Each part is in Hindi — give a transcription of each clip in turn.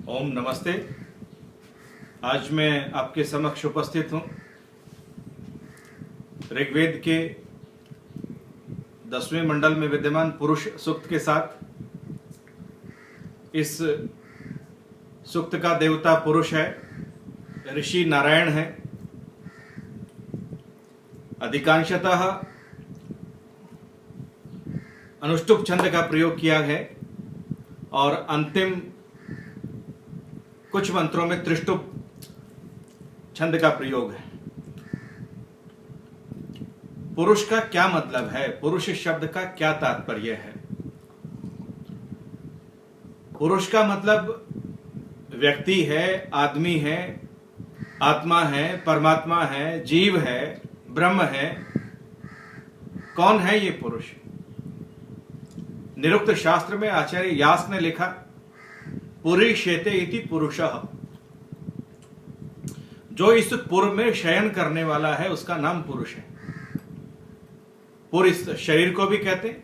ओम नमस्ते। आज मैं आपके समक्ष उपस्थित हूँ ऋग्वेद के 10वें मंडल में विद्यमान पुरुष सूक्त के साथ। इस सूक्त का देवता पुरुष है, ऋषि नारायण है। अधिकांशतः अनुष्टुप छंद का प्रयोग किया है और अंतिम कुछ मंत्रों में त्रिष्टुप छंद का प्रयोग है। पुरुष का क्या मतलब है? पुरुष शब्द का क्या तात्पर्य है? पुरुष का मतलब व्यक्ति है, आदमी है, आत्मा है, परमात्मा है, जीव है, ब्रह्म है। कौन है ये पुरुष? निरुक्त शास्त्र में आचार्य यास ने लिखा, पुरीष्यते इति पुरुषः। जो इस पुर में शयन करने वाला है उसका नाम पुरुष है। पुर इस शरीर को भी कहते हैं,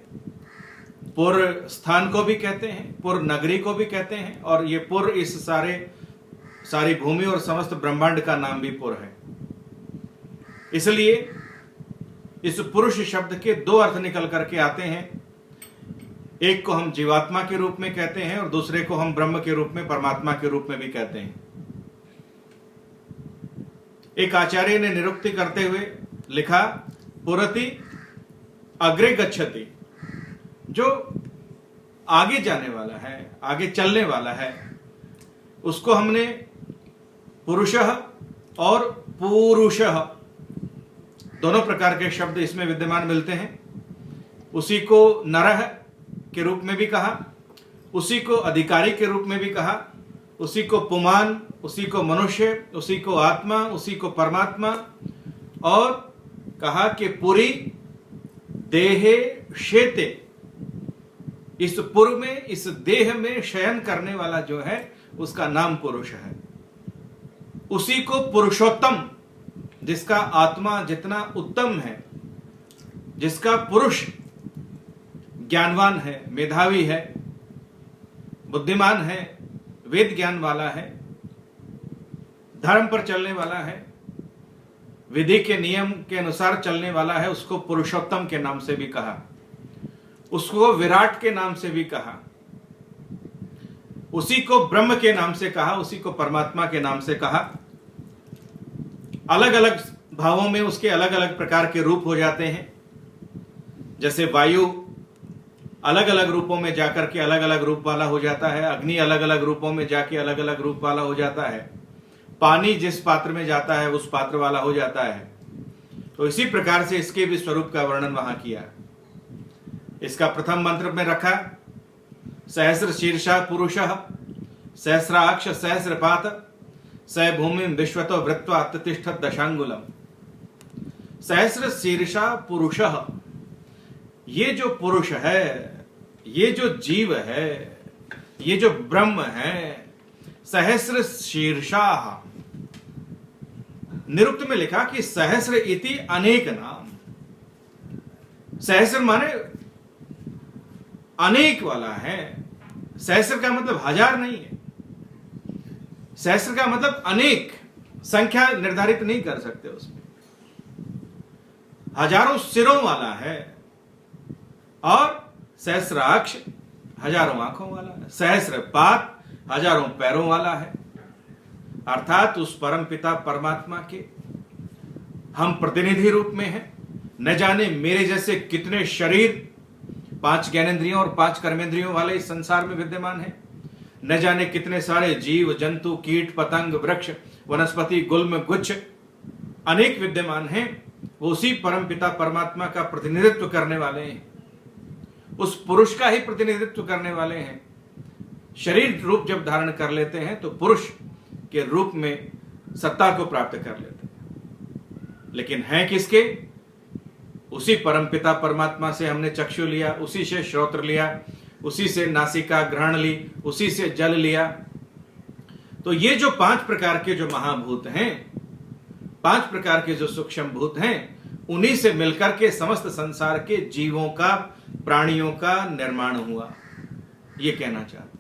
पुर स्थान को भी कहते हैं, पुर नगरी को भी कहते हैं, और ये पुर इस सारी भूमि और समस्त ब्रह्मांड का नाम भी पुर है। इसलिए इस पुरुष शब्द के दो अर्थ निकल करके आते हैं। एक को हम जीवात्मा के रूप में कहते हैं और दूसरे को हम ब्रह्म के रूप में, परमात्मा के रूप में भी कहते हैं। एक आचार्य ने निरुक्ति करते हुए लिखा, पुरति अग्रे गच्छति। जो आगे जाने वाला है, आगे चलने वाला है, उसको हमने पुरुषः और पूरुषः दोनों प्रकार के शब्द इसमें विद्यमान मिलते हैं। उसी को नरः के रूप में भी कहा, उसी को अधिकारी के रूप में भी कहा, उसी को पुमान, उसी को मनुष्य, उसी को आत्मा, उसी को परमात्मा, और कहा कि पुरी देहे शेते। इस पुर में, इस देह में शयन करने वाला जो है उसका नाम पुरुष है। उसी को पुरुषोत्तम, जिसका आत्मा जितना उत्तम है, जिसका पुरुष ज्ञानवान है, मेधावी है, बुद्धिमान है, वेद ज्ञान वाला है, धर्म पर चलने वाला है, विधि के नियम के अनुसार चलने वाला है, उसको पुरुषोत्तम के नाम से भी कहा, उसको विराट के नाम से भी कहा, उसी को ब्रह्म के नाम से कहा, उसी को परमात्मा के नाम से कहा। अलग अलग भावों में उसके अलग अलग प्रकार के रूप हो जाते हैं। जैसे वायु अलग अलग रूपों में जाकर के अलग अलग रूप वाला हो जाता है, अग्नि अलग अलग रूपों में जाके अलग अलग रूप वाला हो जाता है, पानी जिस पात्र में जाता है उस पात्र वाला हो जाता है। तो इसी प्रकार से इसके भी स्वरूप का वर्णन वहां किया। इसका प्रथम मंत्र में रखा, सहस्र शीर्षा पुरुषः सहस्राक्ष सहस्रपात स भूमि विश्वतो वृत्वा तिष्ठत् दशांगुलम। सहस्र शीर्षा पुरुषः, ये जो पुरुष है, ये जो जीव है, ये जो ब्रह्म है, सहस्र शीर्षा। निरुक्त में लिखा कि सहस्र इति अनेक नाम। सहस्र माने अनेक वाला है। सहस्र का मतलब हजार नहीं है। सहस्र का मतलब अनेक, संख्या निर्धारित नहीं कर सकते उसमें। हजारों सिरों वाला है और सहस्राक्ष हजारों आंखों वाला है, सहस्रपात हजारों पैरों वाला है। अर्थात उस परम पिता परमात्मा के हम प्रतिनिधि रूप में हैं। न जाने मेरे जैसे कितने शरीर 5 ज्ञानेंद्रियों और 5 कर्मेंद्रियों वाले इस संसार में विद्यमान हैं। न जाने कितने सारे जीव, जंतु, कीट, पतंग, वृक्ष, वनस्पति, गुल्म, गुच्छ अनेक विद्यमान हैं। वो उसी परम पिता परमात्मा का प्रतिनिधित्व करने वाले हैं, उस पुरुष का ही प्रतिनिधित्व करने वाले हैं। शरीर रूप जब धारण कर लेते हैं तो पुरुष के रूप में सत्ता को प्राप्त कर लेते हैं। लेकिन हैं किसके? उसी परम पिता परमात्मा से हमने चक्षु लिया, उसी से श्रोत्र लिया, उसी से नासिका ग्रहण ली, उसी से जल लिया। तो ये जो 5 प्रकार के जो महाभूत हैं, 5 प्रकार के जो सूक्ष्म भूत हैं, उन्हीं से मिलकर के समस्त संसार के जीवों का, प्राणियों का निर्माण हुआ, ये कहना चाहते।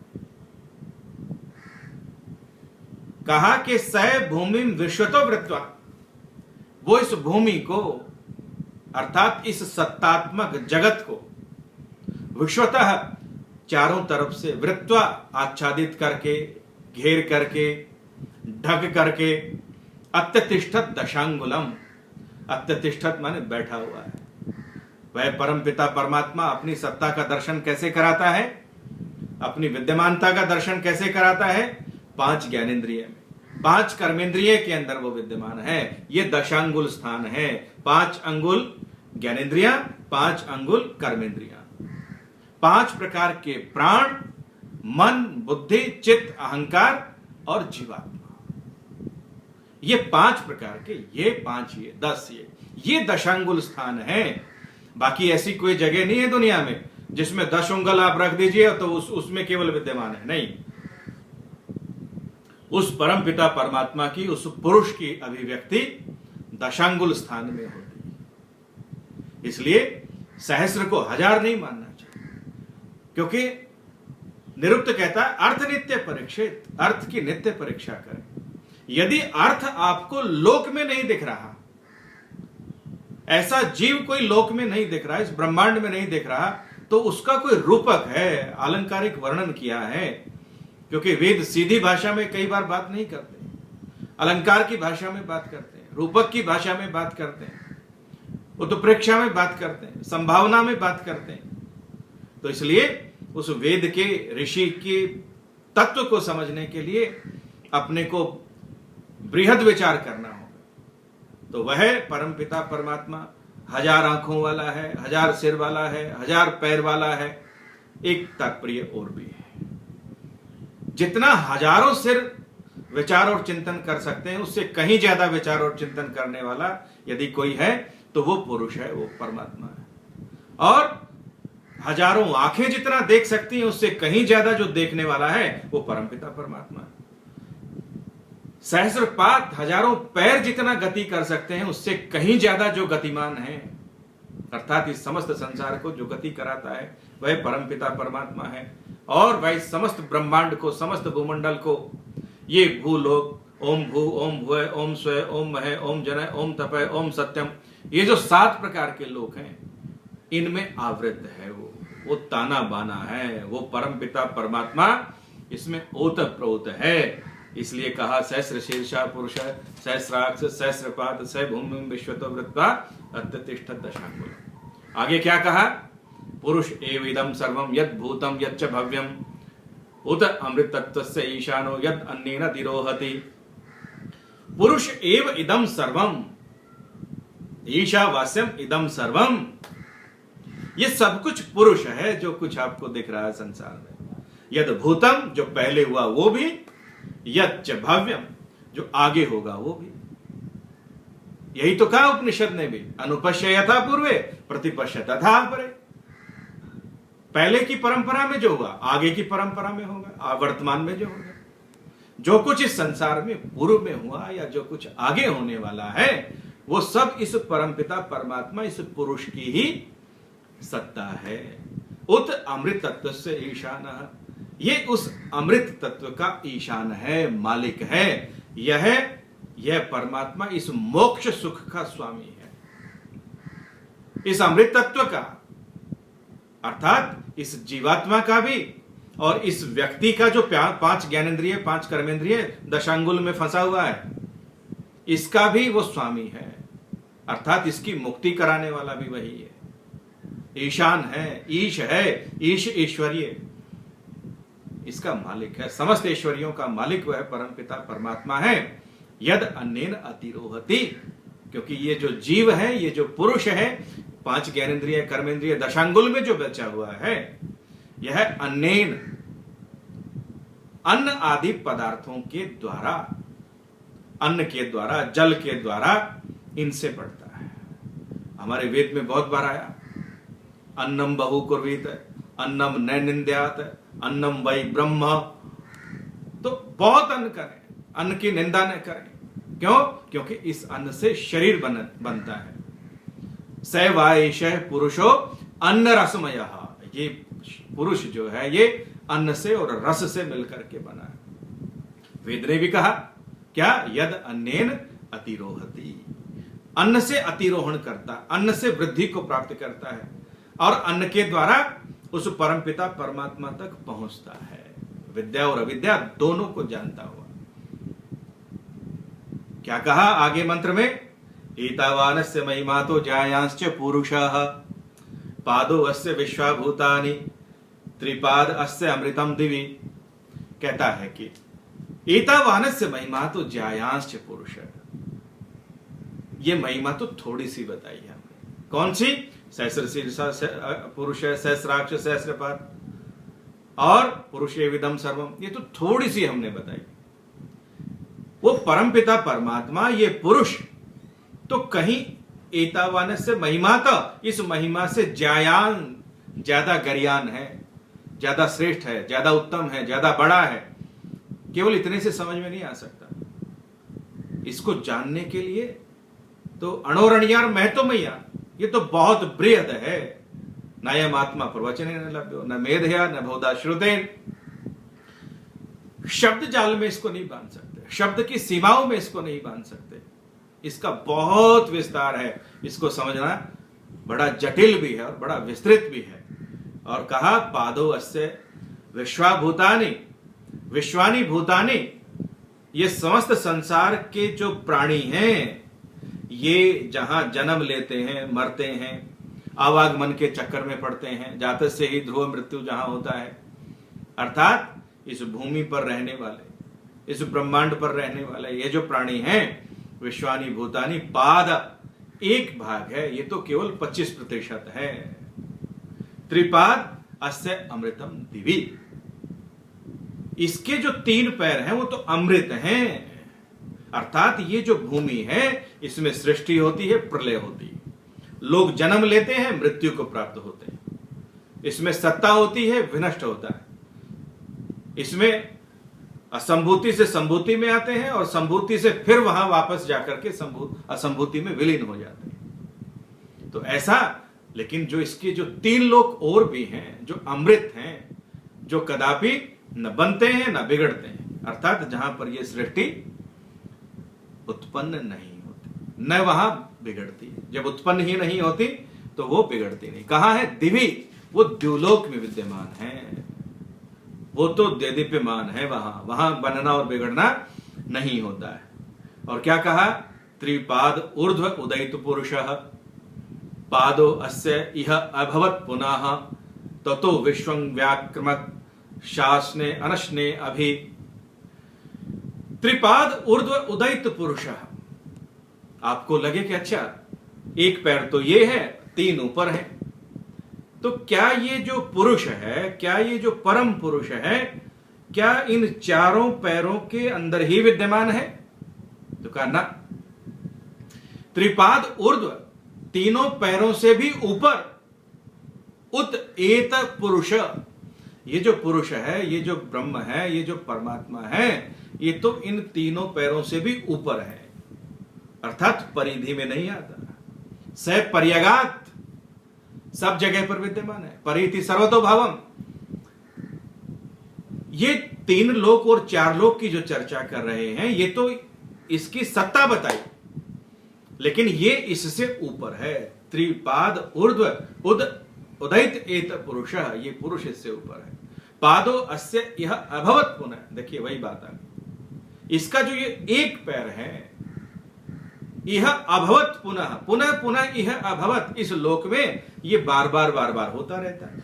कहा कि स भूमि विश्वतो वृत्वा, वो इस भूमि को अर्थात इस सत्तात्मक जगत को विश्वतः चारों तरफ से वृत्वा आच्छादित करके, घेर करके, ढक करके, अत्यतिष्ठत दशांगुलम, अत्यतिष्ठत माने बैठा हुआ है। वह परमपिता परमात्मा अपनी सत्ता का दर्शन कैसे कराता है, अपनी विद्यमानता का दर्शन कैसे कराता है? 5 ज्ञानेंद्रिय में, 5 कर्मेंद्रिय के अंदर वो विद्यमान है। ये दशांगुल स्थान है। 5 अंगुल ज्ञानेंद्रिया, 5 अंगुल कर्मेंद्रिया, 5 प्रकार के प्राण, मन, बुद्धि, चित्त, अहंकार और जीवात्मा। ये 5 प्रकार के, ये 5, ये 10, ये दशांगुल स्थान है। बाकी ऐसी कोई जगह नहीं है दुनिया में जिसमें 10 उंगल आप रख दीजिए तो उसमें केवल विद्यमान है, नहीं। उस परम पिता परमात्मा की, उस पुरुष की अभिव्यक्ति दशांगुल स्थान में होती है। इसलिए सहस्र को 1000 नहीं मानना चाहिए, क्योंकि निरुक्त कहता है अर्थ नित्य परीक्षित, अर्थ की नित्य परीक्षा करें। यदि अर्थ आपको लोक में नहीं दिख रहा, ऐसा जीव कोई लोक में नहीं दिख रहा, इस ब्रह्मांड में नहीं दिख रहा, तो उसका कोई रूपक है, अलंकारिक वर्णन किया है। क्योंकि वेद सीधी भाषा में कई बार बात नहीं करते, अलंकार की भाषा में बात करते हैं, रूपक की भाषा में बात करते हैं, उत्प्रेक्षा में बात करते हैं, संभावना में बात करते हैं। तो इसलिए उस वेद के ऋषि के तत्व को समझने के लिए अपने को बृहद विचार करना होगा। तो वह परमपिता परमात्मा 1000 आंखों वाला है, 1000 सिर वाला है, 1000 पैर वाला है। एक तात्पर्य और भी है, जितना हजारों सिर विचार और चिंतन कर सकते हैं, उससे कहीं ज्यादा विचार और चिंतन करने वाला यदि कोई है तो वो पुरुष है, वो परमात्मा है। और हजारों आंखें जितना देख सकती हैं, उससे कहीं ज्यादा जो देखने वाला है वो परमपिता परमात्मा है। सहस्रपात, हजारों पैर जितना गति कर सकते हैं, उससे कहीं ज्यादा जो गतिमान है, अर्थात इस समस्त संसार को जो गति कराता है, वह परमपिता परमात्मा है। और वह समस्त ब्रह्मांड को, समस्त भूमंडल को, ये भूलोक, ओम भू, ओम भुवः, ओम स्वः, ओम महः, ओम जनः, ओम तपः, ओम सत्यम, ये जो 7 प्रकार के लोक हैं, इनमें आवृत है। वो ताना बाना है, वो परमपिता परमात्मा इसमें ओतप्रोत है। इसलिए कहा सहस्र शीर्षा पुरुष, सहस्राक्ष, सहस्रपाद, स भूमि विश्वतो वृत्वा अत्यतिष्ठत दशांगुल। आगे क्या कहा? पुरुष एव इदं सर्वं यद् भूतं यच्च भव्यं उत अमृतत्वस्य ईशानो यद् अन्येन तिरोहति। पुरुष एव इदं सर्वं, ईशावास्यम इदं सर्वं, ये सब कुछ पुरुष है जो कुछ आपको दिख रहा है संसार में। यद् भूतम, जो पहले हुआ वो भी, यच्च भव्यम, जो आगे होगा वो भी। यही तो कहा उपनिषद ने भी, अनुपश्य यथा पूर्वे प्रतिपश्य तथा परे। पहले की परंपरा में जो हुआ आगे की परंपरा में होगा, वर्तमान में जो होगा। जो कुछ इस संसार में पूर्व में हुआ या जो कुछ आगे होने वाला है, वो सब इस परमपिता परमात्मा, इस पुरुष की ही सत्ता है। उत अमृत तत्व से ईशान, ये उस अमृत तत्व का ईशान है, मालिक है। यह परमात्मा इस मोक्ष सुख का स्वामी है, इस अमृत तत्व का, अर्थात इस जीवात्मा का भी और इस व्यक्ति का जो 5 ज्ञानेंद्रिय, 5 कर्मेंद्रिय दशांगुल में फंसा हुआ है, इसका भी वो स्वामी है। अर्थात इसकी मुक्ति कराने वाला भी वही है, ईशान है, ईश है, ईश ईश्वरीय, इसका मालिक है। समस्त ऐश्वर्यों का मालिक वह परमपिता परमात्मा है। यद अन्येन अतिरोहति, क्योंकि ये जो जीव है, ये जो पुरुष है, 5 ज्ञानेंद्रिय, कर्मेंद्रिय, दशांगुल में जो बचा हुआ है, यह अन्येन, अन्न आदि पदार्थों के द्वारा, अन्न के द्वारा, जल के द्वारा इनसे बढ़ता है। हमारे वेद में बहुत बार आया, अन्नम बहु कुर्वीत, अन्नम न निंद्यात, अन्नम वै ब्रह्म। तो बहुत अन्न करें, अन्न की निंदा न करें। क्यों? क्योंकि इस अन्न से शरीर बनता है। स वाएश पुरुषो अन्न रसमय, ये पुरुष जो है ये अन्न से और रस से मिलकर के बना है। वेद ने भी कहा क्या? यद अन्नेन अतिरोहति, अन्न से अतिरोहण करता, अन्न से वृद्धि को प्राप्त करता है और अन्न के द्वारा उस परमपिता परमात्मा तक पहुंचता है। विद्या और अविद्या दोनों को जानता हुआ। क्या कहा आगे मंत्र में? एतावानस्य महिमा तो जायांश्च पुरुषः पादो अस्य विश्वाभूतानि त्रिपाद अस्य अमृतम दिवि। कहता है कि एतावानस्य महिमा तो जायांश्च पुरुष, ये महिमा तो थोड़ी सी बताई है हमने। कौन सी? सहस्र शीर्षा पुरुष है, सहस्राक्ष सहस्रपाद और पुरुषे विदम सर्वम, ये तो थोड़ी सी हमने बताई। वो परमपिता परमात्मा, ये पुरुष तो कहीं एतावान से महिमा, तो इस महिमा से जायान, ज्यादा गरियान है, ज्यादा श्रेष्ठ है, ज्यादा उत्तम है, ज्यादा बड़ा है। केवल इतने से समझ में नहीं आ सकता। इसको जानने के लिए तो अणोरणियार महतो मैया, ये तो बहुत बृहद है। नयम आत्मा प्रवचन न लभ्यो न मेधया न बहुधा श्रुतेन। शब्द जाल में इसको नहीं बांध सकते, शब्द की सीमाओं में इसको नहीं बांध सकते। इसका बहुत विस्तार है, इसको समझना बड़ा जटिल भी है और बड़ा विस्तृत भी है। और कहा पादो अस्य विश्वाभूतानि, विश्वानि भूतानि, ये समस्त संसार के जो प्राणी हैं, ये जहां जन्म लेते हैं, मरते हैं, आवागमन के चक्कर में पड़ते हैं, जाते से ही ध्रुव मृत्यु जहां होता है, अर्थात इस भूमि पर रहने वाले, इस ब्रह्मांड पर रहने वाले ये जो प्राणी हैं, विश्वानि भूतानि पाद, एक भाग है, ये तो केवल 25% है। त्रिपाद अस्य अमृतम दिवि, इसके जो 3 पैर हैं वो तो अमृत हैं। अर्थात ये जो भूमि है, इसमें सृष्टि होती है, प्रलय होती है, लोग जन्म लेते हैं, मृत्यु को प्राप्त होते हैं, इसमें सत्ता होती है, विनष्ट होता है, इसमें असंभूति से संभूति में आते हैं और संभूति से फिर वहां वापस जाकर के असंभूति में विलीन हो जाते हैं। तो ऐसा, लेकिन जो इसके जो 3 लोक और भी हैं, जो अमृत हैं, जो कदापि न बनते हैं न बिगड़ते हैं, अर्थात जहां पर यह सृष्टि उत्पन्न नहीं होती, न वहां बिगड़ती है। जब उत्पन्न ही नहीं होती तो वो बिगड़ती नहीं। कहां है? दिवी, वो द्युलोक में विद्यमान है, वो तो देदीप्यमान है, वहां बनना और बिगड़ना नहीं होता है। और क्या कहा? त्रिपाद ऊर्ध्व उदयित पुरुषः पादो अस्य इह अभवत् पुनः ततो विश्वं व्याक्रमत् शासने अनशने अभि। त्रिपाद ऊर्ध्व उदयित पुरुषः, आपको लगे कि अच्छा एक पैर तो ये है, 3 ऊपर है, तो क्या ये जो पुरुष है, क्या ये जो परम पुरुष है, क्या इन 4 पैरों के अंदर ही विद्यमान है? तो कहा ना, त्रिपाद ऊर्ध्व, 3 पैरों से भी ऊपर, उत एत पुरुष, ये जो पुरुष है, ये जो ब्रह्म है, ये जो परमात्मा है, ये तो इन 3 पैरों से भी ऊपर है, अर्थात परिधि में नहीं आता, स पर्यगात, सब जगह पर विद्यमान है, परिधि सर्वतो भावम। ये 3 लोक और 4 लोक की जो चर्चा कर रहे हैं, ये तो इसकी सत्ता बताई, लेकिन ये इससे ऊपर है। त्रिपाद ऊर्ध्व उदयित एत पुरुषः, ये पुरुष इससे ऊपर है। पादो अस्य यह अभवत पुनः, देखिए वही बात आ गई, इसका जो ये एक पैर है, यह अभवत पुनः, पुनः पुनः यह अभवत, इस लोक में ये बार बार होता रहता है।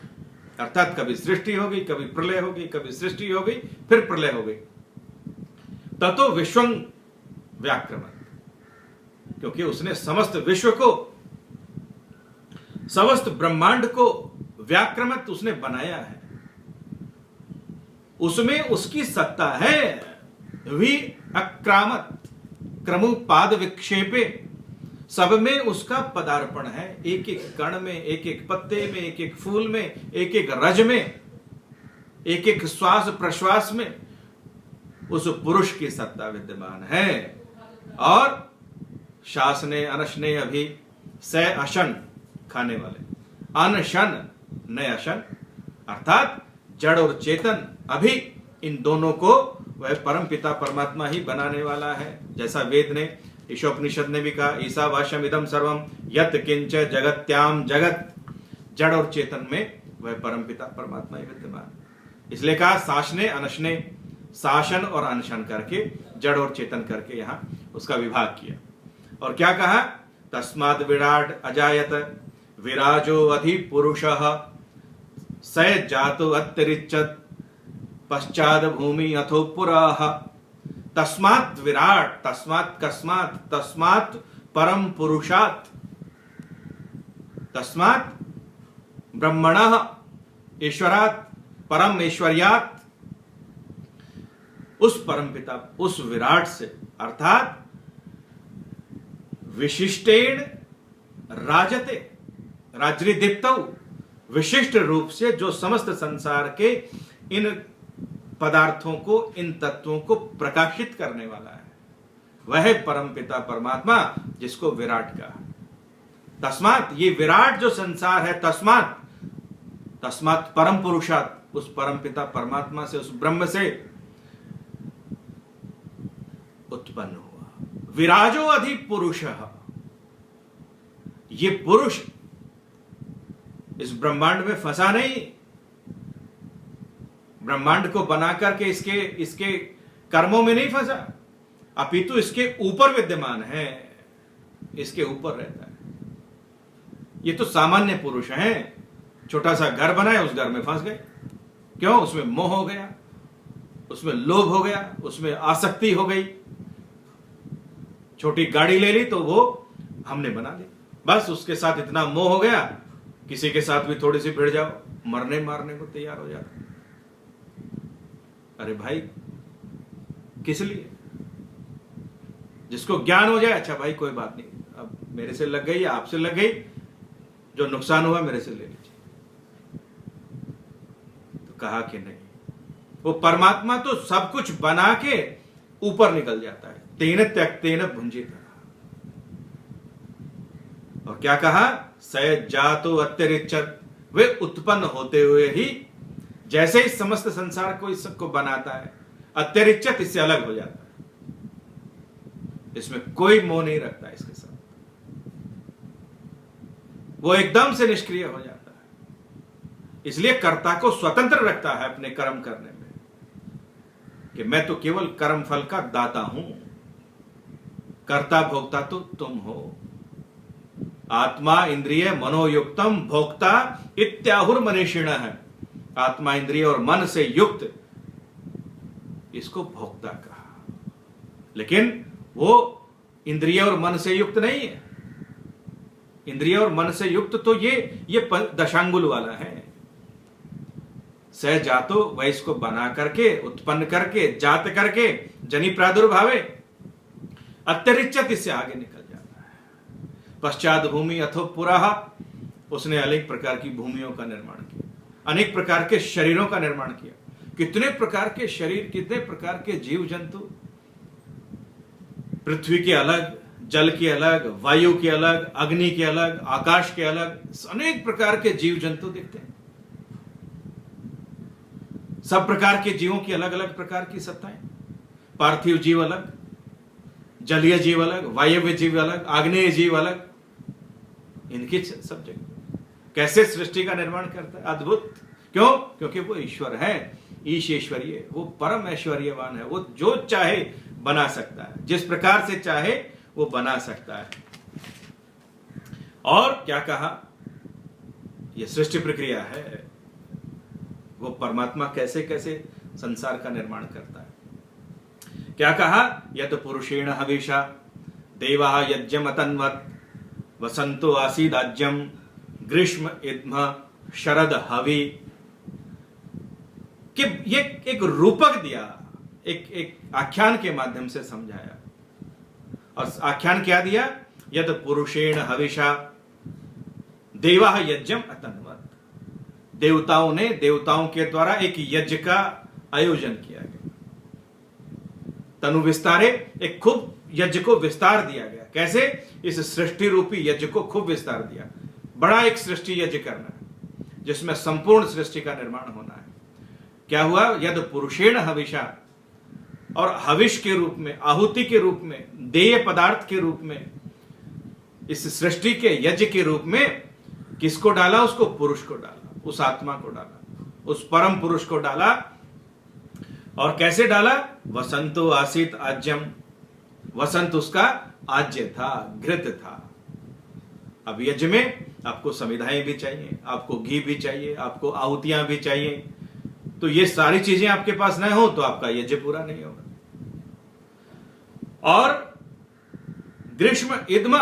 अर्थात कभी सृष्टि हो गई, कभी प्रलय हो गई, कभी सृष्टि हो गई, फिर प्रलय हो गई। ततो विश्वं व्याक्रमत्, क्योंकि उसने समस्त विश्व को, समस्त ब्रह्मांड को व्याक्रमत उसने बनाया है, उसमें उसकी सत्ता है। वि अक्रामत क्रमुपाद विक्षेपे, सब में उसका पदार्पण है, एक एक कण में, एक एक पत्ते में, एक एक फूल में, एक एक रज में, एक एक श्वास प्रश्वास में उस पुरुष की सत्ता विद्यमान है। और शासने अनशने अभी, स अशन, खाने वाले, अनशन न अशन, अर्थात जड़ और चेतन, अभी इन दोनों को वह परम पिता परमात्मा ही बनाने वाला है। जैसा वेद ने, ईशोपनिषद ने भी कहा, ईशावास्यम इदम सर्वम यत् किंच जगत्याम जगत, जड़ और चेतन में वह परम पिता परमात्मा ही विद्यमान। इसलिए कहा शासने अनशने, शासन और अनशन करके, जड़ और चेतन करके यहां उसका विभाग किया। और क्या कहा, तस्माद् विराट अजायत विराजो अधि पुरुषः स जातो अत्यरिच्यत पश्चाद भूमि अथो पुरः। तस्मात् विराट, तस्मात् कस्मात्, तस्मात् परम पुरुषात्, तस्मात् ब्रह्मणः ईश्वरात्, परम ऐश्वर्यात्, उस परम पिता, उस विराट से, अर्थात विशिष्टेण राजते, राजदीप्तौ, विशिष्ट रूप से जो समस्त संसार के इन पदार्थों को, इन तत्वों को प्रकाशित करने वाला है, वह परम पिता परमात्मा जिसको विराट कहा। तस्मात, ये विराट जो संसार है, तस्मात, तस्मात परम पुरुषात, उस परम पिता परमात्मा से, उस ब्रह्म से उत्पन्न हुआ। विराजो अधि पुरुषः, ये पुरुष इस ब्रह्मांड में फंसा नहीं, ब्रह्मांड को बना करके इसके कर्मों में नहीं फंसा, अपितु इसके ऊपर विद्यमान है, इसके ऊपर रहता है। ये तो सामान्य पुरुष हैं, छोटा सा घर बनाए, उस घर में फंस गए। क्यों? उसमें मोह हो गया, उसमें लोभ हो गया, उसमें आसक्ति हो गई। छोटी गाड़ी ले ली तो वो हमने बना ली, बस उसके साथ इतना मोह हो गया, किसी के साथ भी थोड़ी सी भिड़ जाओ, मरने मारने को तैयार हो जाता। अरे भाई, किस लिए? जिसको ज्ञान हो जाए, अच्छा भाई कोई बात नहीं, अब मेरे से लग गई या आपसे लग गई, जो नुकसान हुआ मेरे से ले लीजिए। तो कहा कि नहीं, वो परमात्मा तो सब कुछ बना के ऊपर निकल जाता है, तेन त्यक्तेन भुंजित। और क्या कहा, स जातो अत्यरिच्यत, वे उत्पन्न होते हुए ही जैसे इस समस्त संसार को, इस सबको बनाता है, अत्यरिच्यत, इससे अलग हो जाता है, इसमें कोई मोह नहीं रखता इसके साथ, वो एकदम से निष्क्रिय हो जाता है। इसलिए कर्ता को स्वतंत्र रखता है अपने कर्म करने में, कि मैं तो केवल कर्म फल का दाता हूं, कर्ता भोक्ता तो तुम हो। आत्मा इंद्रिय मनोयुक्तम भोक्ता इत्याहुर मनीषिणः, आत्मा इंद्रिय और मन से युक्त, इसको भोक्ता कहा। लेकिन वो इंद्रिय और मन से युक्त नहीं है। इंद्रिय और मन से युक्त तो ये दशांगुल वाला है। स जातो, वह इसको बना करके, उत्पन्न करके, जात करके, जनि प्रादुर्भावे, अत्यरिच्यत, इससे आगे निकल जाता है। पश्चात भूमि अथो पुरः, उसने अनेक प्रकार की भूमियों का निर्माण किया, अनेक प्रकार के शरीरों का निर्माण किया। कितने प्रकार के शरीर, कितने प्रकार के जीव जंतु, पृथ्वी के अलग, जल के अलग, वायु के अलग, अग्नि के अलग, आकाश के अलग, अनेक प्रकार के जीव जंतु दिखते हैं। सब प्रकार के जीवों की अलग अलग प्रकार की सत्ताएं, पार्थिव जीव अलग, जलीय जीव अलग, वायव्य जीव अलग, आग्नेय जीव अलग, इनकी सब जगह कैसे सृष्टि का निर्माण करता है, अद्भुत। क्यों? क्योंकि वो ईश्वर है, ईश ऐश्वर्य, वो परम ऐश्वर्यवान है, वो जो चाहे बना सकता है, जिस प्रकार से चाहे वो बना सकता है। और क्या कहा, ये सृष्टि प्रक्रिया है, वो परमात्मा कैसे कैसे संसार का निर्माण करता है। क्या कहा, यत पुरुषेण हविषा देवा यज्ञम अतन्वत वसंतो आसीदाज्यम ग्रीष्म इद्म शरद हवि, कि ये एक रूपक दिया, एक आख्यान के माध्यम से समझाया। और आख्यान क्या दिया, यद पुरुषेण हविषा देवा यज्ञम अतन्वत, देवताओं ने, देवताओं के द्वारा एक यज्ञ का आयोजन किया गया, तनु विस्तारे, एक खूब यज्ञ को विस्तार दिया गया। कैसे? इस सृष्टि रूपी यज्ञ को खूब विस्तार दिया, बड़ा एक सृष्टि यज्ञ करना है, जिसमें संपूर्ण सृष्टि का निर्माण होना है। क्या हुआ, यद पुरुषेण हविषा, और हविष के रूप में, आहुति के रूप में, देय पदार्थ के रूप में, इस सृष्टि के यज्ञ के रूप में किसको डाला? उसको पुरुष को डाला, उस आत्मा को डाला, उस परम पुरुष को डाला। और कैसे डाला? वसंतो आसीत आज्यम, वसंत उसका आज्य था, घृत था। अब यज्ञ में आपको समिधाएं भी चाहिए, आपको घी भी चाहिए, आपको आहुतियां भी चाहिए। तो ये सारी चीजें आपके पास न हो तो आपका यज्ञ पूरा नहीं होगा। और ग्रीष्म इदमा,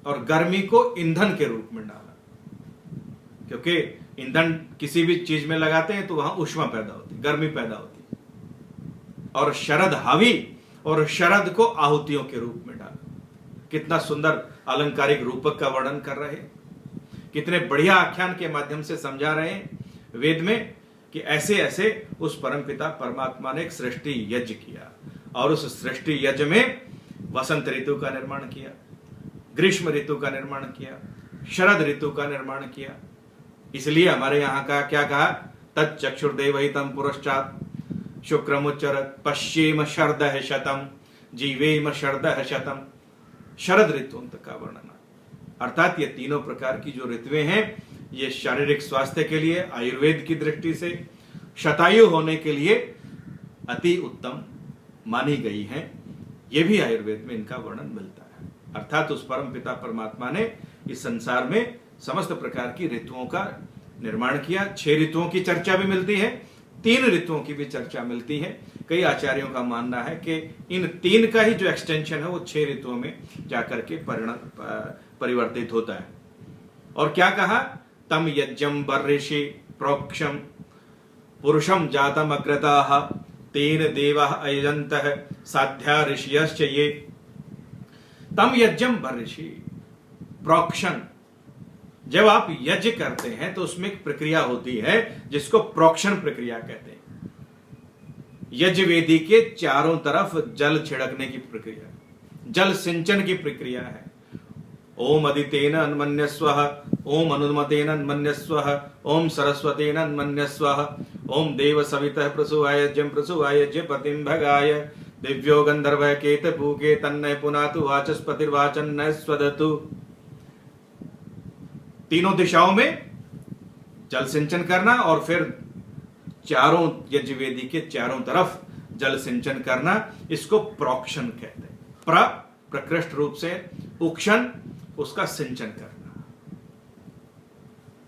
और गर्मी को ईंधन के रूप में डाला, क्योंकि ईंधन किसी भी चीज में लगाते हैं तो वहां ऊष्मा पैदा होती, गर्मी पैदा होती। और शरद हवि, और शरद को आहुतियों के रूप में डाला। कितना सुंदर अलंकारिक रूपक का वर्णन कर रहे हैं, कितने बढ़िया आख्यान के माध्यम से समझा रहे हैं वेद में कि ऐसे ऐसे उस परमपिता परमात्मा ने एक सृष्टि यज्ञ किया, और उस सृष्टि यज्ञ में वसंत ऋतु का निर्माण किया, ग्रीष्म ऋतु का निर्माण किया, शरद ऋतु का निर्माण किया। इसलिए हमारे यहां का क्या कहा? तच्चक्षुर्देवहितं पुरश्चात् शुक्रमुच्चरत् पश्येम शरदः शतम् जीवेम शरदः शतम्। शरद ऋतुअंत का वर्णन, अर्थात ये तीनों प्रकार की जो ऋतुएं हैं, ये शारीरिक स्वास्थ्य के लिए आयुर्वेद की दृष्टि से शतायु होने के लिए अति उत्तम मानी गई हैं। ये भी आयुर्वेद में इनका वर्णन मिलता है। अर्थात उस परम पिता परमात्मा ने इस संसार में समस्त प्रकार की ऋतुओं का निर्माण किया। 6 ऋतुओं की चर्चा भी मिलती है, 3 ऋतुओं की भी चर्चा मिलती है। कई आचार्यों का मानना है कि इन 3 का ही जो एक्सटेंशन है वो 6 ऋतुओं में जाकर के परिवर्तित होता है। और क्या कहा? तम यज्ञम बर्हिषि प्रोक्षम पुरुषम जातम अग्रताः तेन देवाः अयजन्तः साध्या ऋषयश्च ये। तम यज्ञम बर्हिषि प्रोक्षण, जब आप यज्ञ करते हैं तो उसमें एक प्रक्रिया होती है जिसको प्रोक्षण प्रक्रिया कहते हैं। यज्ञ वेदी के चारों तरफ जल छिड़कने की प्रक्रिया, जल सिंचन की प्रक्रिया है। ओम अदितेन अन्मन्यस्वः, ओम अनुमतेन अन्मन्यस्वः, ओम सरस्वतेन अन्मन्यस्वः, ओम देव सवितः प्रसूवायज्ञं प्रसूवायज्ञ पतिं भगाय दिव्यो गंधर्व केतपूके तन्नः पुनातु वाचस्पतिर्वाचन्नः स्वदतु। तीनों दिशाओं में जल सिंचन करना, और फिर चारों यज्ञ वेदी के चारों तरफ जल सिंचन करना, इसको प्रोक्षण कहते हैं। प्रकृष्ट रूप से उक्षण, उसका सिंचन करना।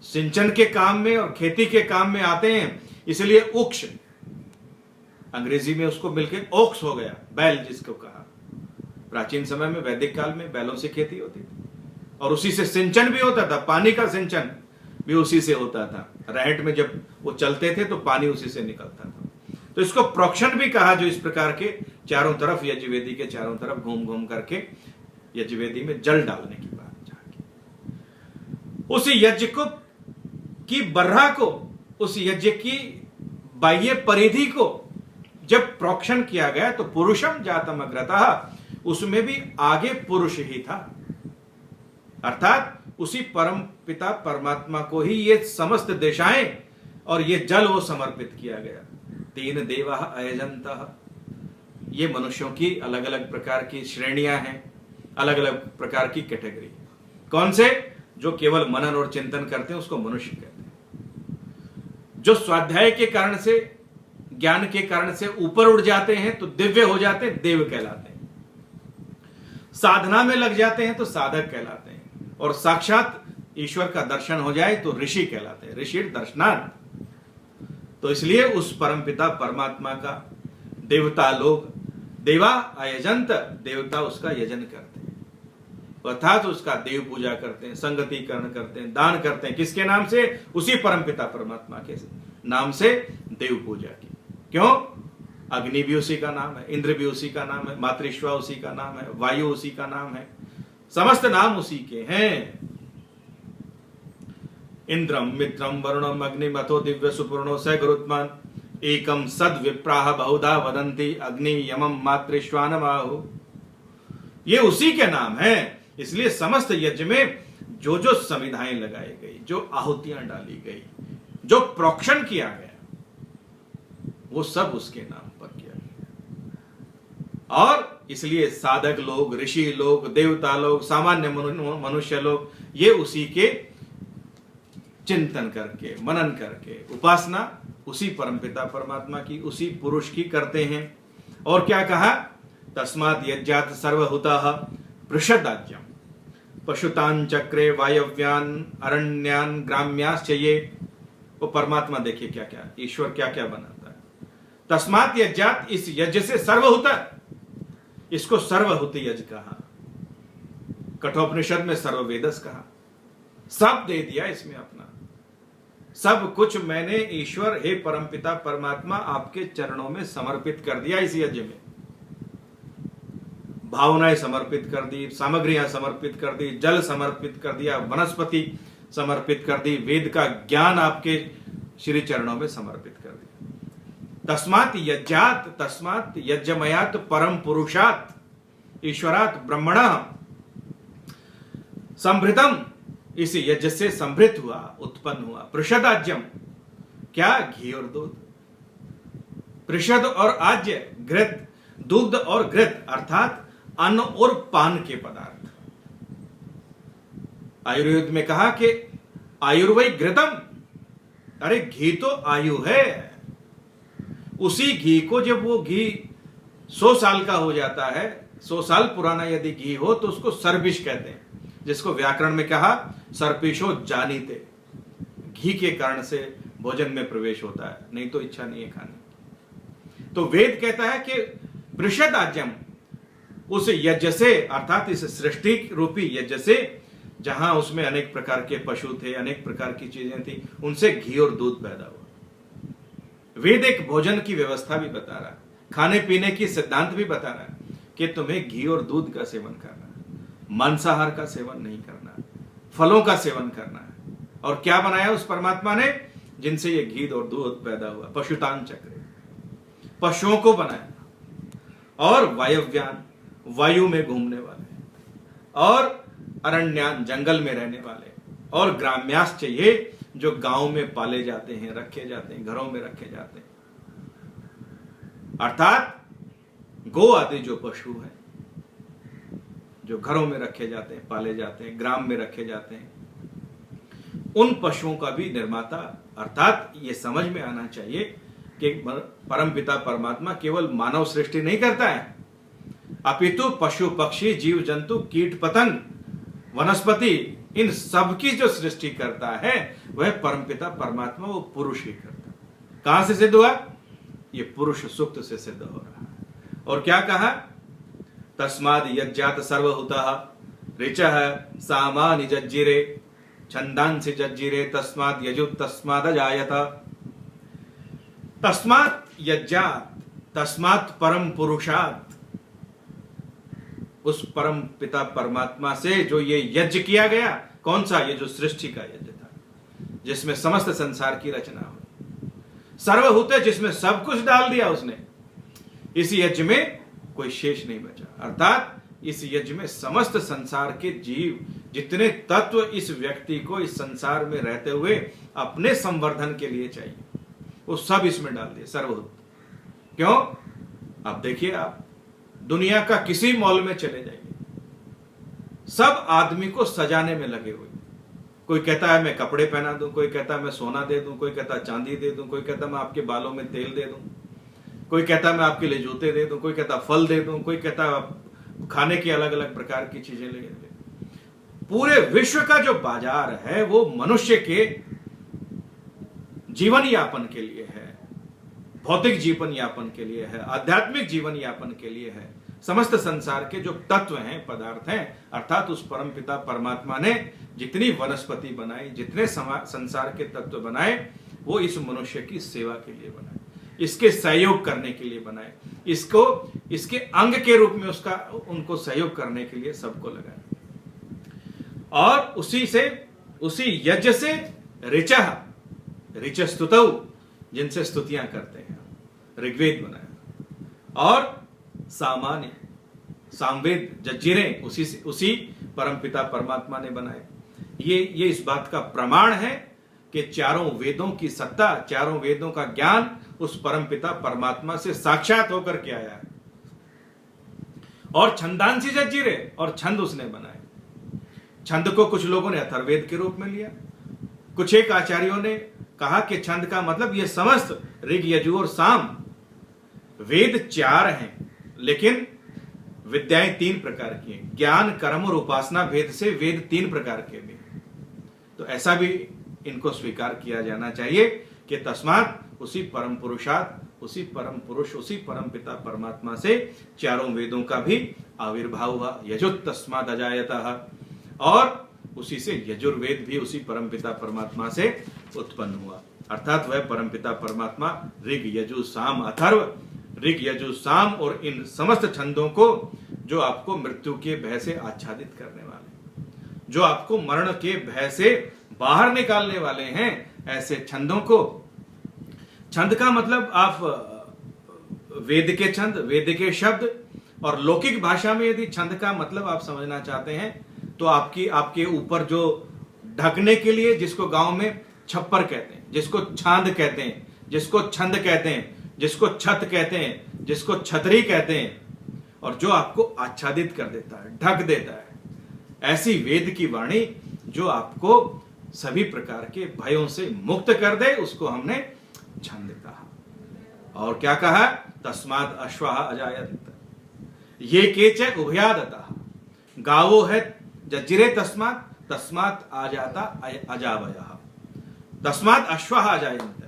सिंचन के काम में और खेती के काम में आते हैं, इसलिए उक्ष, अंग्रेजी में उसको मिलकर ओक्स हो गया, बैल जिसको कहा। प्राचीन समय में वैदिक काल में बैलों से खेती होती थी, और उसी से सिंचन भी होता था। पानी का सिंचन भी उसी से होता था। रहट में जब वो चलते थे तो पानी उसी से निकलता था। तो इसको प्रोक्षण भी कहा, जो इस प्रकार के चारों तरफ यज्ञ वेदी के चारों तरफ घूम घूम करके यज्ञ वेदी में जल डालने की बात जाके उस यज्ञ को की बर्रा को, उस यज्ञ की बाह्य परिधि को जब प्रोक्षण किया गया तो पुरुषम जातम अग्रतः, उसमें भी आगे पुरुष ही था। अर्थात उसी परम पिता परमात्मा को ही ये समस्त दिशाएं और ये जल वो समर्पित किया गया। तीन देवा अयजंतः, ये मनुष्यों की अलग अलग प्रकार की श्रेणियां हैं, अलग अलग प्रकार की कैटेगरी। कौन से? जो केवल मनन और चिंतन करते हैं उसको मनुष्य कहते हैं। जो स्वाध्याय के कारण से, ज्ञान के कारण से ऊपर उड़ जाते हैं तो दिव्य हो जाते हैं, देव कहलाते हैं। साधना में लग जाते हैं तो साधक कहलाते हैं, और साक्षात ईश्वर का दर्शन हो जाए तो ऋषि कहलाते हैं, ऋषि दर्शनान। तो इसलिए उस परमपिता परमात्मा का देवता लोग, देवा अयजंत, देवता उसका यजन करते हैं, अर्थात उसका देव पूजा करते हैं, संगतिकरण करते हैं, दान करते हैं। किसके नाम से? उसी परमपिता परमात्मा के नाम से देव पूजा की। क्यों? अग्नि भी उसी का नाम है, इंद्र भी उसी का नाम है, मातृश्वा उसी का नाम है, वायु उसी का नाम है, समस्त नाम उसी के हैं। इंद्रम मित्रम वरुणम अग्निमथो दिव्य सुपूर्णो स गुरुत्मान एकम सद विप्राह बहुधा वदंती अग्नि यमम मातृश्वानमाहु। ये उसी के नाम है। इसलिए समस्त यज्ञ में जो जो समिधाएं लगाई गई, जो आहुतियां डाली गई, जो प्रोक्षण किया गया, वो सब उसके नाम पर किया गया। और इसलिए साधक लोग, ऋषि लोग, देवता लोग, सामान्य मनुष्य लोग ये उसी के चिंतन करके, मनन करके उपासना उसी परमपिता परमात्मा की, उसी पुरुष की करते हैं। और क्या कहा? तस्मात् यज्ञात् सर्वहुतः पृषदाज्यम पशुतान चक्रे वायव्यान अरण्यान ग्राम्याश्च ये। वो परमात्मा देखिए क्या क्या, ईश्वर क्या क्या बनाता है। तस्मात् यज्ञात्, इस यज्ञ से सर्वहुत, इसको सर्वहुत यज्ञ कहा। कठोपनिषद में सर्ववेदस कहा। सब दे दिया इसमें अपना, सब कुछ मैंने ईश्वर हे परमपिता परमात्मा आपके चरणों में समर्पित कर दिया। इस यज्ञ में भावनाएं समर्पित कर दी, सामग्रियां समर्पित कर दी, जल समर्पित कर दिया, वनस्पति समर्पित कर दी, वेद का ज्ञान आपके श्री चरणों में समर्पित कर दिया। तस्मात् यज्ञात्, तस्मात् यज्ञमयात् परम पुरुषात् ईश्वरात् ब्रह्मणः संभृतम, इस यज्ञ से संभृत हुआ, उत्पन्न हुआ पृषदाज्यम, क्या? घी और दूध। पृषद और आज्य, घृत, दुग्ध और घृत अर्थात अन्न और पान के पदार्थ। आयुर्वेद में कहा कि आयुर्वै घृतम, अरे घी तो आयु है। उसी घी को जब वो घी 100 साल का हो जाता है, 100 साल पुराना यदि घी हो तो उसको सर्पिश कहते हैं, जिसको व्याकरण में कहा सर्पिशो जानीते। घी के कारण से भोजन में प्रवेश होता है, नहीं तो इच्छा नहीं है खाने। तो वेद कहता है कि पृषदाज्यम, उस यज्ञ से अर्थात इस सृष्टि रूपी यज्ञ से, जहां उसमें अनेक प्रकार के पशु थे, अनेक प्रकार की चीजें थी, उनसे घी और दूध पैदा हुआ। वेद एक भोजन की व्यवस्था भी बता रहा है, खाने पीने की सिद्धांत भी बता रहा है कि तुम्हें घी और दूध का सेवन करना है, मांसाहार का सेवन नहीं करना, फलों का सेवन करना है। और क्या बनाया उस परमात्मा ने जिनसे ये घी और दूध पैदा हुआ? पशुतान चक्र, पशुओं को बनाया। और वायव्यान, वायु में घूमने वाले, और अरण्यान, जंगल में रहने वाले, और ग्राम्याश्च, ये जो गांव में पाले जाते हैं, रखे जाते हैं, घरों में रखे जाते हैं, अर्थात गो आदि जो पशु हैं, जो घरों में रखे जाते हैं, पाले जाते हैं, ग्राम में रखे जाते हैं, उन पशुओं का भी निर्माता। अर्थात ये समझ में आना चाहिए कि परमपिता परमात्मा केवल मानव सृष्टि नहीं करता है, अपितु पशु पक्षी जीव जंतु कीट पतंग वनस्पति, इन सब की जो सृष्टि करता है वह परमपिता परमात्मा, वो पुरुष ही करता है। कहां से सिद्ध हुआ? ये पुरुष सूक्त से सिद्ध हो रहा है। और क्या कहा? तस्माद् यज्ञात् सर्वहुतः ऋचः सामानि जज्जिरे छंदांसि जज्जिरे तस्माद् यजुः तस्मादजायत। तस्मात् यज्ञात्, तस्मात् परम पुरुषात्, उस परम पिता परमात्मा से जो ये यज्ञ किया गया। कौन सा? ये जो सृष्टि का यज्ञ था, जिसमें समस्त संसार की रचना हुई, सर्वभूत, जिसमें सब कुछ डाल दिया उसने। इस यज्ञ में कोई शेष नहीं बचा। अर्थात इस यज्ञ में समस्त संसार के जीव, जितने तत्व इस व्यक्ति को इस संसार में रहते हुए अपने संवर्धन के लिए चाहिए, वो सब इसमें डाल दिए, सर्वभूत। क्यों? अब देखिए, आप दुनिया का किसी मॉल में चले जाइए, सब आदमी को सजाने में लगे हुए। कोई कहता है मैं कपड़े पहना दूं, कोई कहता है मैं सोना दे दूं, कोई कहता है चांदी दे दूं, कोई कहता है मैं आपके बालों में तेल दे दूं, कोई कहता है मैं आपके लिए जूते दे दूं, कोई कहता है फल दे दूं, कोई कहता है खाने की अलग अलग प्रकार की चीजें ले दे। पूरे विश्व का जो बाजार है वो मनुष्य के जीवन यापन के लिए है, भौतिक जीवन यापन के लिए है, आध्यात्मिक जीवन यापन के लिए है। समस्त संसार के जो तत्व हैं, पदार्थ हैं, अर्थात उस परमपिता परमात्मा ने जितनी वनस्पति बनाई, जितने संसार के तत्व बनाए, वो इस मनुष्य की सेवा के लिए बनाए, इसके सहयोग करने के लिए बनाए, इसको इसके अंग के रूप में उसका उनको सहयोग करने के लिए सबको लगाए। और उसी यज्ञ से ऋच स्तुतौ, जिनसे स्तुतियां करते हैं, ऋग्वेद बनाया। और सामान्य सामवेद जज्जिरें उसी परमपिता परमात्मा ने बनाए। ये इस बात का प्रमाण है कि चारों वेदों की सत्ता, चारों वेदों का ज्ञान उस परमपिता परमात्मा से साक्षात होकर के आया है। और छंदांसी जज्जिरे, और छंद उसने बनाए। छंद को कुछ लोगों ने अथर्ववेद के रूप में लिया, कुछ एक आचार्यों ने कहा कि छंद का मतलब ये समस्त ऋग यजु और साम, वेद 4 हैं लेकिन विद्याएं 3 प्रकार की हैं। ज्ञान, कर्म और उपासना भेद से वेद 3 प्रकार के भी हैं। तो ऐसा भी इनको स्वीकार किया जाना चाहिए कि तस्मात् उसी परम पुरुषात्, उसी परम पुरुष, उसी परम पिता परमात्मा से चारों वेदों का भी आविर्भाव हुआ। यजुत तस्मात् अजायतः, और उसी से यजुर्वेद भी उसी परम पिता परमात्मा से उत्पन्न हुआ। अर्थात वह परम पिता परमात्मा ऋग यजु साम अथर्व, ऋग यजु साम और इन समस्त छंदों को जो आपको मृत्यु के भय से आच्छादित करने वाले, जो आपको मरण के भय से बाहर निकालने वाले हैं, ऐसे छंदों को, छंद का मतलब आप वेद के छंद, वेद के शब्द, और लौकिक भाषा में यदि छंद का मतलब आप समझना चाहते हैं तो आपके ऊपर जो ढकने के लिए, जिसको गांव में छप्पर कहते हैं, जिसको छांद कहते हैं, जिसको छंद कहते हैं, जिसको छत कहते हैं, जिसको छतरी कहते हैं, और जो आपको आच्छादित कर देता है, ढक देता है, ऐसी वेद की वाणी जो आपको सभी प्रकार के भयों से मुक्त कर दे, उसको हमने छंद कहा। और क्या कहा? तस्मात् अश्वाः अजायन्त ये केच उभयादतः, गावो है जज्जिरे तस्मात्, तस्मात् आजाता अजावयः, तस्मात् अश्वाः अजायन्त,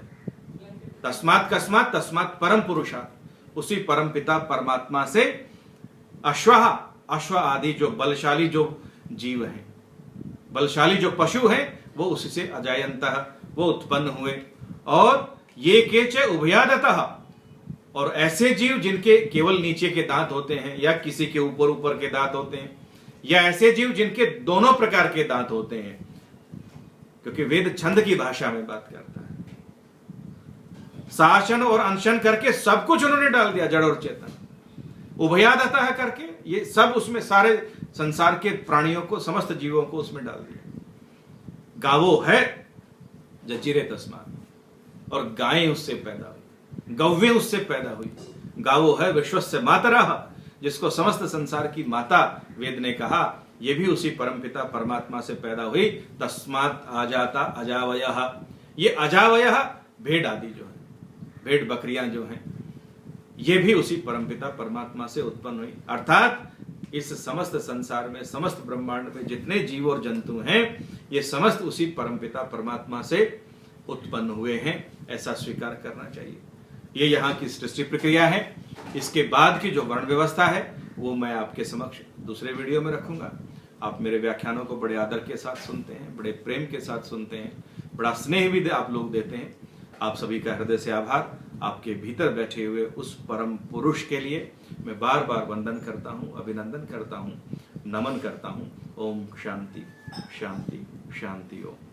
तस्मात् कस्मात्, तस्मात् परम पुरुषात्, उसी परम पिता परमात्मा से अश्वाः, अश्व आदि जो बलशाली जो जीव हैं, बलशाली जो पशु हैं, वो उससे अजायन्तः, वो उत्पन्न हुए। और ये केच उभयादतः, और ऐसे जीव जिनके केवल नीचे के दांत होते हैं, या किसी के ऊपर ऊपर के दांत होते हैं, या ऐसे जीव जिनके दोनों प्रकार के दांत होते हैं, क्योंकि वेद छंद की भाषा में बात करता है। शासन और अनशन करके सब कुछ उन्होंने डाल दिया, जड़ और चेतन। उभयादतः करके ये सब उसमें सारे संसार के प्राणियों को, समस्त जीवों को उसमें डाल दिया। गावो है जज्जिरे तस्मात्, और गायें उससे पैदा हुई, गौवें उससे पैदा हुई। गावो है विश्वस्य मातरः, जिसको समस्त संसार की माता वेद ने कहा, ये भी उसी परमपिता परमात्मा से पैदा हुई। तस्मात् आजाता अजावयः, ये अजावयः भेड़ आदि जो है, भेड़ बकरियां जो हैं, ये भी उसी परमपिता परमात्मा से उत्पन्न हुई। अर्थात इस समस्त संसार में, समस्त ब्रह्मांड में जितने जीव और जंतु हैं, ये समस्त उसी परमपिता परमात्मा से उत्पन्न हुए हैं, ऐसा स्वीकार करना चाहिए। ये यहाँ की सृष्टि प्रक्रिया है। इसके बाद की जो वर्ण व्यवस्था है वो मैं आपके समक्ष दूसरे वीडियो में रखूंगा। आप मेरे व्याख्यानों को बड़े आदर के साथ सुनते हैं, बड़े प्रेम के साथ सुनते हैं, बड़ा स्नेह भी आप लोग देते हैं। आप सभी का हृदय से आभार। आपके भीतर बैठे हुए उस परम पुरुष के लिए मैं बार बार वंदन करता हूँ, अभिनंदन करता हूँ, नमन करता हूँ। ओम शांति शांति शांति ओम।